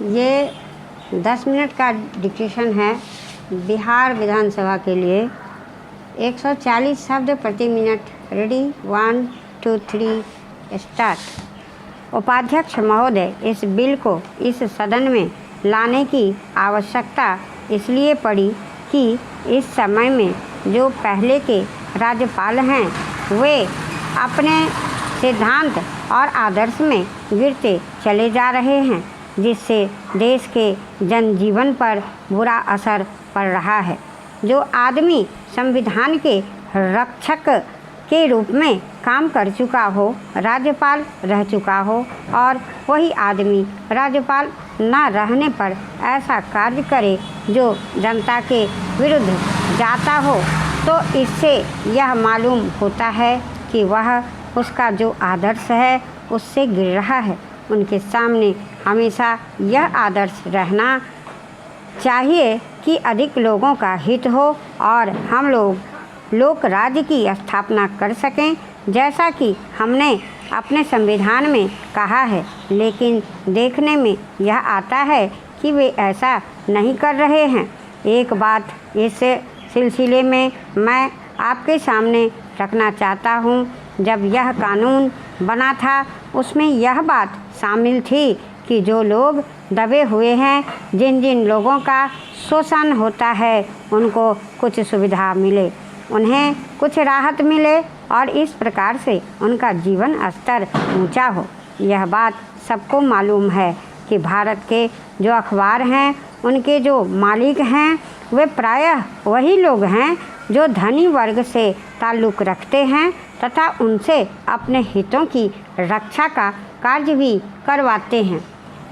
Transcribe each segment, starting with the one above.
ये 10 मिनट का डिक्टेशन है बिहार विधानसभा के लिए। 140 शब्द प्रति मिनट। Ready 1 2 3 start. उपाध्यक्ष महोदय, इस बिल को इस सदन में लाने की आवश्यकता इसलिए पड़ी कि इस समय में जो पहले के राज्यपाल हैं वे अपने सिद्धांत और आदर्श में गिरते चले जा रहे हैं, जिससे देश के जनजीवन पर बुरा असर पड़ रहा है। जो आदमी संविधान के रक्षक के रूप में काम कर चुका हो, राज्यपाल रह चुका हो, और वही आदमी राज्यपाल न रहने पर ऐसा कार्य करे जो जनता के विरुद्ध जाता हो, तो इससे यह मालूम होता है कि वह उसका जो आदर्श है उससे गिर रहा है। उनके सामने हमेशा यह आदर्श रहना चाहिए कि अधिक लोगों का हित हो और हम लोग लोक राज्य की स्थापना कर सकें, जैसा कि हमने अपने संविधान में कहा है। लेकिन देखने में यह आता है कि वे ऐसा नहीं कर रहे हैं। एक बात इस सिलसिले में मैं आपके सामने रखना चाहता हूँ। जब यह कानून बना था उसमें यह बात शामिल थी कि जो लोग दबे हुए हैं, जिन जिन लोगों का शोषण होता है, उनको कुछ सुविधा मिले, उन्हें कुछ राहत मिले और इस प्रकार से उनका जीवन स्तर ऊंचा हो। यह बात सबको मालूम है कि भारत के जो अखबार हैं उनके जो मालिक हैं वे प्रायः वही लोग हैं जो धनी वर्ग से ताल्लुक़ रखते हैं तथा उनसे अपने हितों की रक्षा का कार्य भी करवाते हैं।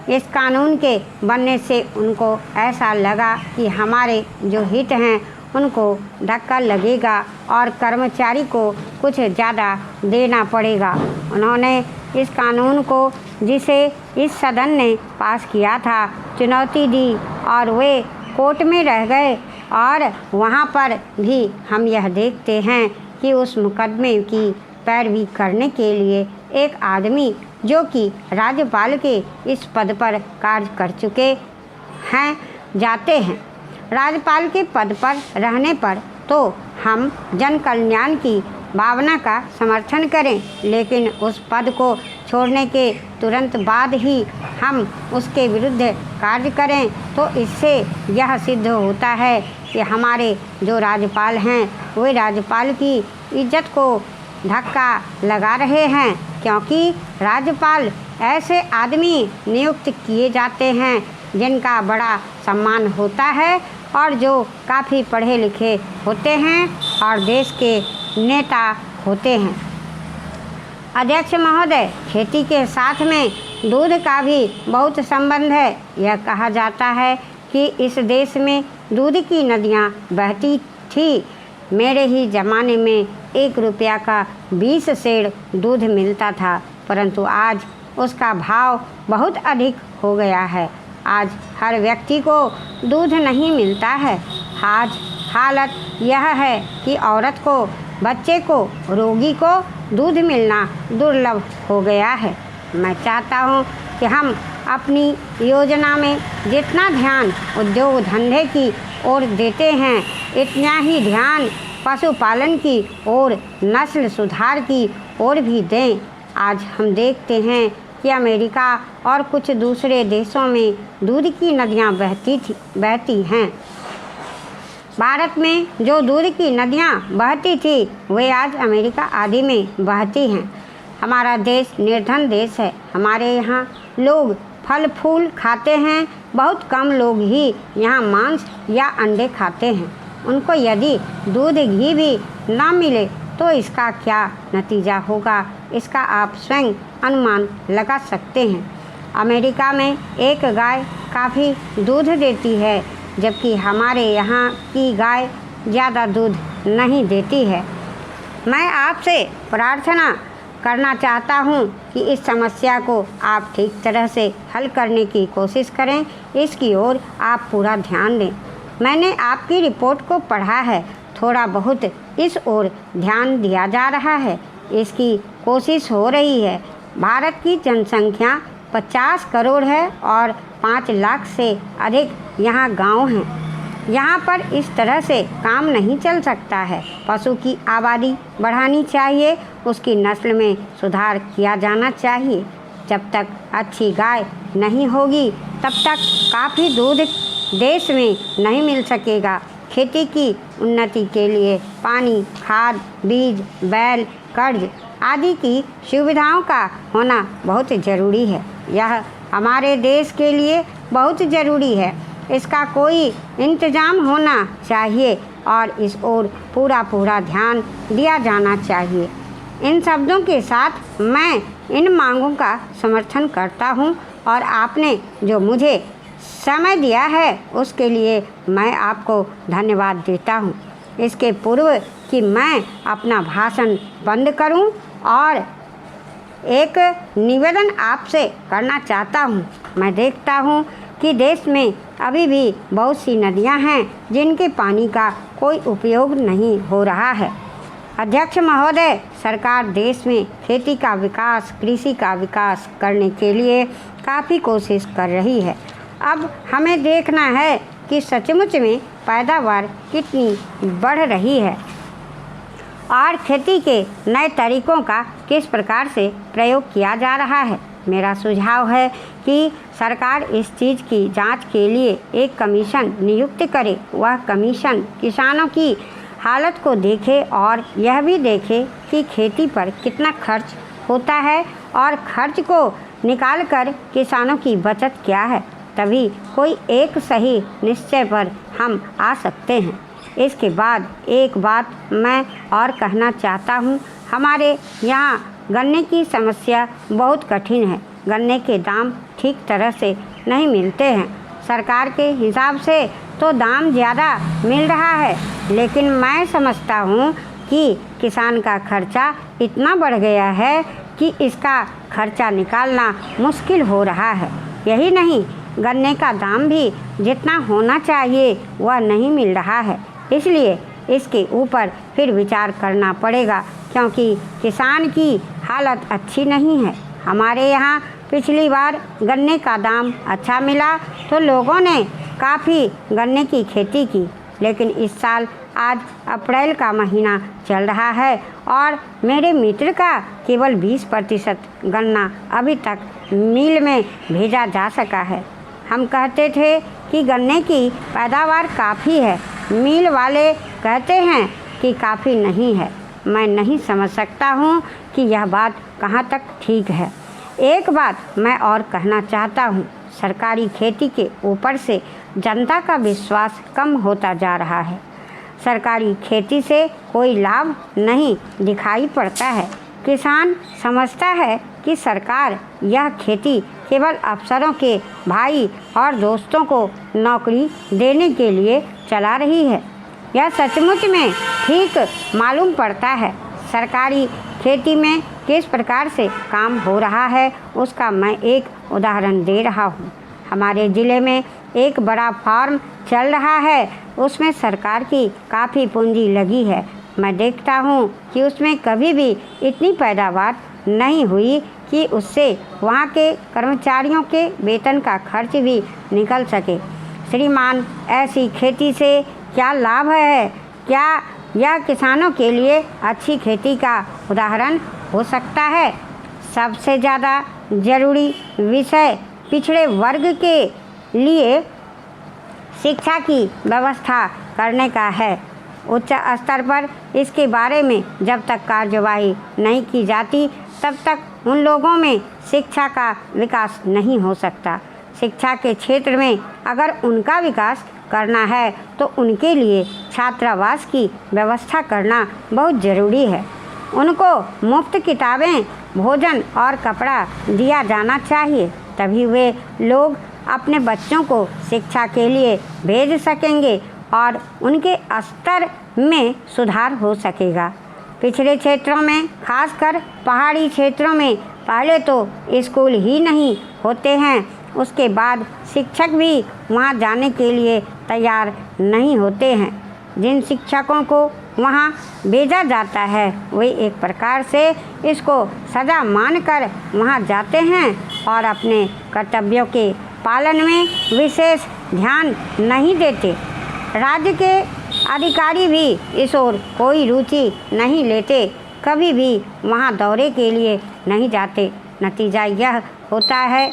इस कानून के बनने से उनको ऐसा लगा कि हमारे जो हित हैं उनको धक्का लगेगा और कर्मचारी को कुछ ज़्यादा देना पड़ेगा। उन्होंने इस कानून को, जिसे इस सदन ने पास किया था, चुनौती दी और वे कोर्ट में रह गए। और वहाँ पर भी हम यह देखते हैं कि उस मुकदमे की पैरवी करने के लिए एक आदमी जो कि राज्यपाल के इस पद पर कार्य कर चुके हैं जाते हैं। राज्यपाल के पद पर रहने पर तो हम जन कल्याण की भावना का समर्थन करें, लेकिन उस पद को छोड़ने के तुरंत बाद ही हम उसके विरुद्ध कार्य करें, तो इससे यह सिद्ध होता है कि हमारे जो राज्यपाल हैं वे राज्यपाल की इज्जत को धक्का लगा रहे हैं, क्योंकि राज्यपाल ऐसे आदमी नियुक्त किए जाते हैं जिनका बड़ा सम्मान होता है और जो काफ़ी पढ़े लिखे होते हैं और देश के नेता होते हैं। अध्यक्ष महोदय, खेती के साथ में दूध का भी बहुत संबंध है। यह कहा जाता है कि इस देश में दूध की नदियाँ बहती थी। मेरे ही ज़माने में 1 रुपया का 20 सेर दूध मिलता था, परंतु आज उसका भाव बहुत अधिक हो गया है। आज हर व्यक्ति को दूध नहीं मिलता है। आज हालत यह है कि औरत को, बच्चे को, रोगी को दूध मिलना दुर्लभ हो गया है। मैं चाहता हूँ कि हम अपनी योजना में जितना ध्यान उद्योग धंधे की ओर देते हैं, इतना ही ध्यान पशुपालन की और नस्ल सुधार की ओर भी दें। आज हम देखते हैं कि अमेरिका और कुछ दूसरे देशों में दूध की नदियाँ बहती हैं। भारत में जो दूध की नदियाँ बहती थी वे आज अमेरिका आदि में बहती हैं। हमारा देश निर्धन देश है। हमारे यहाँ लोग फल फूल खाते हैं, बहुत कम लोग ही यहाँ मांस या अंडे खाते हैं। उनको यदि दूध घी भी ना मिले तो इसका क्या नतीजा होगा, इसका आप स्वयं अनुमान लगा सकते हैं। अमेरिका में एक गाय काफ़ी दूध देती है, जबकि हमारे यहाँ की गाय ज़्यादा दूध नहीं देती है। मैं आपसे प्रार्थना करना चाहता हूँ कि इस समस्या को आप ठीक तरह से हल करने की कोशिश करें। इसकी ओर आप पूरा ध्यान दें। मैंने आपकी रिपोर्ट को पढ़ा है, थोड़ा बहुत इस ओर ध्यान दिया जा रहा है, इसकी कोशिश हो रही है। भारत की जनसंख्या 50 करोड़ है और 5 लाख से अधिक यहाँ गांव हैं। यहाँ पर इस तरह से काम नहीं चल सकता है। पशु की आबादी बढ़ानी चाहिए, उसकी नस्ल में सुधार किया जाना चाहिए। जब तक अच्छी गाय नहीं होगी तब तक काफ़ी दूध देश में नहीं मिल सकेगा। खेती की उन्नति के लिए पानी, खाद, बीज, बैल, कर्ज आदि की सुविधाओं का होना बहुत ज़रूरी है। यह हमारे देश के लिए बहुत ज़रूरी है। इसका कोई इंतज़ाम होना चाहिए और इस ओर पूरा ध्यान दिया जाना चाहिए। इन शब्दों के साथ मैं इन मांगों का समर्थन करता हूं और आपने जो मुझे समय दिया है उसके लिए मैं आपको धन्यवाद देता हूं। इसके पूर्व कि मैं अपना भाषण बंद करूं और एक निवेदन आपसे करना चाहता हूं। मैं देखता हूं कि देश में अभी भी बहुत सी नदियां हैं जिनके पानी का कोई उपयोग नहीं हो रहा है। अध्यक्ष महोदय, सरकार देश में खेती का विकास, कृषि का विकास करने के लिए काफ़ी कोशिश कर रही है। अब हमें देखना है कि सचमुच में पैदावार कितनी बढ़ रही है और खेती के नए तरीकों का किस प्रकार से प्रयोग किया जा रहा है। मेरा सुझाव है कि सरकार इस चीज़ की जांच के लिए एक कमीशन नियुक्त करे। वह कमीशन किसानों की हालत को देखे और यह भी देखे कि खेती पर कितना खर्च होता है और खर्च को निकालकर किसानों की बचत क्या है। तभी कोई एक सही निश्चय पर हम आ सकते हैं। इसके बाद एक बात मैं और कहना चाहता हूँ। हमारे यहाँ गन्ने की समस्या बहुत कठिन है। गन्ने के दाम ठीक तरह से नहीं मिलते हैं। सरकार के हिसाब से तो दाम ज़्यादा मिल रहा है, लेकिन मैं समझता हूँ कि किसान का खर्चा इतना बढ़ गया है कि इसका खर्चा निकालना मुश्किल हो रहा है। यही नहीं, गन्ने का दाम भी जितना होना चाहिए वह नहीं मिल रहा है। इसलिए इसके ऊपर फिर विचार करना पड़ेगा, क्योंकि किसान की हालत अच्छी नहीं है। हमारे यहाँ पिछली बार गन्ने का दाम अच्छा मिला तो लोगों ने काफ़ी गन्ने की खेती की, लेकिन इस साल आज अप्रैल का महीना चल रहा है और मेरे मित्र का केवल 20% गन्ना अभी तक मिल में भेजा जा सका है। हम कहते थे कि गन्ने की पैदावार काफ़ी है, मिल वाले कहते हैं कि काफ़ी नहीं है। मैं नहीं समझ सकता हूँ कि यह बात कहाँ तक ठीक है। एक बात मैं और कहना चाहता हूँ, सरकारी खेती के ऊपर से जनता का विश्वास कम होता जा रहा है। सरकारी खेती से कोई लाभ नहीं दिखाई पड़ता है। किसान समझता है कि सरकार यह खेती केवल अफसरों के भाई और दोस्तों को नौकरी देने के लिए चला रही है। यह सचमुच में ठीक मालूम पड़ता है। सरकारी खेती में किस प्रकार से काम हो रहा है उसका मैं एक उदाहरण दे रहा हूँ। हमारे ज़िले में एक बड़ा फार्म चल रहा है, उसमें सरकार की काफ़ी पूंजी लगी है। मैं देखता हूँ कि उसमें कभी भी इतनी पैदावार नहीं हुई कि उससे वहाँ के कर्मचारियों के वेतन का खर्च भी निकल सके। श्रीमान, ऐसी खेती से क्या लाभ है? क्या यह किसानों के लिए अच्छी खेती का उदाहरण हो सकता है? सबसे ज़्यादा ज़रूरी विषय पिछड़े वर्ग के लिए शिक्षा की व्यवस्था करने का है। उच्च स्तर पर इसके बारे में जब तक कार्यवाही नहीं की जाती तब तक उन लोगों में शिक्षा का विकास नहीं हो सकता। शिक्षा के क्षेत्र में अगर उनका विकास करना है तो उनके लिए छात्रावास की व्यवस्था करना बहुत ज़रूरी है। उनको मुफ्त किताबें, भोजन और कपड़ा दिया जाना चाहिए, तभी वे लोग अपने बच्चों को शिक्षा के लिए भेज सकेंगे और उनके स्तर में सुधार हो सकेगा। पिछड़े क्षेत्रों में, खासकर पहाड़ी क्षेत्रों में पहले तो स्कूल ही नहीं होते हैं, उसके बाद शिक्षक भी वहाँ जाने के लिए तैयार नहीं होते हैं। जिन शिक्षकों को वहाँ भेजा जाता है वे एक प्रकार से इसको सज़ा मानकर वहाँ जाते हैं और अपने कर्तव्यों के पालन में विशेष ध्यान नहीं देते। राज्य के अधिकारी भी इस ओर कोई रुचि नहीं लेते, कभी भी वहां दौरे के लिए नहीं जाते। नतीजा यह होता है